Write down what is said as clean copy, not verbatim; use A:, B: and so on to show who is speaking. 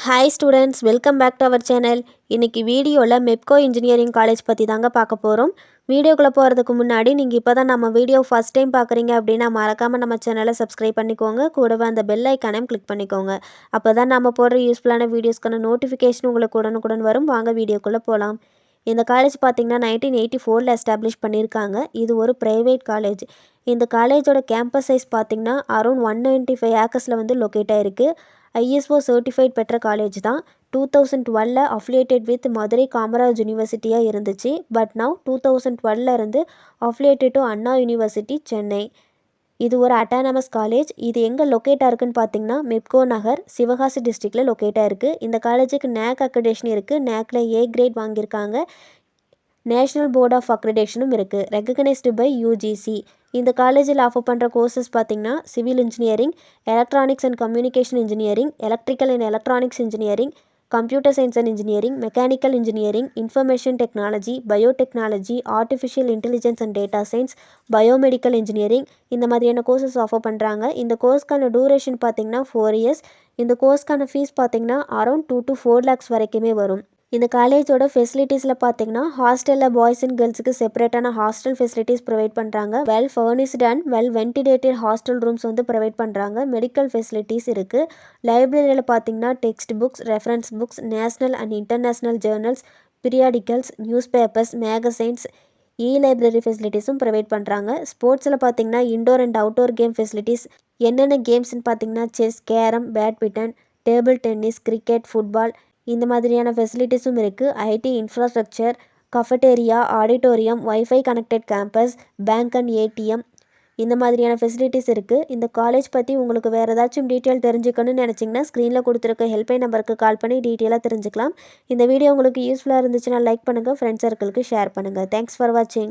A: Hi students, welcome back to our channel. இன்றைக்கி வீடியோவில் Mepco engineering college பற்றி தாங்க பார்க்க போகிறோம். வீடியோக்குள்ளே போகிறதுக்கு முன்னாடி நீங்கள் இப்போ தான் நம்ம வீடியோ ஃபஸ்ட் டைம் பார்க்குறீங்க அப்படின்னா மறக்காமல் நம்ம சேனலை சப்ஸ்கிரைப் பண்ணிக்கோங்க. கூடவே அந்த பெல் ஐக்கானையும் கிளிக் பண்ணிக்கோங்க. அப்போ தான் நம்ம போடுற யூஸ்ஃபுல்லான வீடியோஸ்க்கான நோட்டிஃபிகேஷன் உங்களுக்கு உடனுக்குடன் வரும். வாங்க வீடியோக்குள்ளே போகலாம். இந்த காலேஜ் பார்த்திங்கன்னா 1984 எஸ்டாப்ளிஷ் பண்ணியிருக்காங்க. இது ஒரு ப்ரைவேட் காலேஜ். இந்த காலேஜோட கேம்பஸ் சைஸ் பார்த்திங்கன்னா அரௌண்ட் 195 ஏக்கர்ஸில் வந்து லொக்கேட் ஆகிருக்கு. ஐஎஸ்ஓ சர்டிஃபைட் பெற்ற காலேஜ் தான். 2012 அஃபிலியேட்டட் வித் மதுரை காமராஜ் யூனிவர்சிட்டியாக இருந்துச்சு. பட் நவ் 2012 இருந்து affiliated to Anna university Chennai. இது ஒரு அட்டானமஸ் காலேஜ். இது எங்கே லொக்கேட்டாக இருக்குன்னு பார்த்தீங்கன்னா மெப்கோ நகர், சிவகாசி டிஸ்ட்ரிக்டில் லொக்கேட்டாக இருக்குது. இந்த காலேஜுக்கு நேக் அக்ரிடேஷன் இருக்குது. நேக்கில் ஏ கிரேட் வாங்கியிருக்காங்க. நேஷ்னல் போர்ட் ஆஃப் அக்ரிடேஷனும் இருக்குது. Recognised by UGC. இந்த காலேஜில் ஆஃபர் பண்ணுற கோர்சஸ் பார்த்திங்கன்னா civil engineering, electronics and communication engineering, electrical and electronics engineering, computer science and engineering, mechanical engineering, information technology, biotechnology, artificial intelligence and data science, biomedical engineering, இந்த மாதிரியான courses offer பண்ணுறாங்க. இந்த கோர்ஸ்க்கான duration பார்த்திங்கன்னா 4 years. இந்த கோர்ஸ்க்கான fees பார்த்திங்கன்னா around 2 to 4 lakhs வரைக்குமே வரும். இந்த காலேஜோட ஃபெசிலிட்டிஸில் பார்த்தீங்கன்னா ஹாஸ்டலில் பாய்ஸ் அண்ட் கேர்ள்ஸுக்கு செப்பரேட்டான ஹாஸ்டல் ஃபெசிலிட்டிஸ் ப்ரொவைட் பண்ணுறாங்க. Well furnished and well ventilated hostel rooms வந்து ப்ரொவைட் பண்ணுறாங்க. மெடிக்கல் ஃபெசிலிட்டிஸ் இருக்குது. லைப்ரரியில் பார்த்தீங்கன்னா text books, reference books, national and international journals, periodicals, newspapers, magazines, library ஃபெசிலிட்டிஸும் ப்ரொவைட் பண்ணுறாங்க. ஸ்போர்ட்ஸில் பார்த்தீங்கன்னா indoor and outdoor game facilities என்னென்ன கேம்ஸ்னு பார்த்தீங்கன்னா chess, carrom, badminton, table tennis, cricket, football, இந்த மாதிரியான ஃபெசிலிட்டிஸும் இருக்குது. IT infrastructure, cafeteria, auditorium, wifi connected campus, bank and ATM, இந்த மாதிரியான ஃபெசிலிட்டிஸ் இருக்குது. இந்த காலேஜ் பற்றி உங்களுக்கு வேறு ஏதாச்சும் டீட்டெயில் தெரிஞ்சுக்கணும்னு நினச்சிங்கன்னா ஸ்க்ரீனில் கொடுத்துருக்க ஹெல்ப்லைன் நம்பருக்கு கால் பண்ணி டீட்டெயிலாக தெரிஞ்சுக்கலாம். இந்த வீடியோ உங்களுக்கு யூஸ்ஃபுல்லாக இருந்துச்சுன்னா லைக் பண்ணுங்கள், ஃப்ரெண்ட்ஸ் சர்க்கிளுக்கு ஷேர் பண்ணுங்கள். தேங்க்ஸ் ஃபார் வாட்சிங்.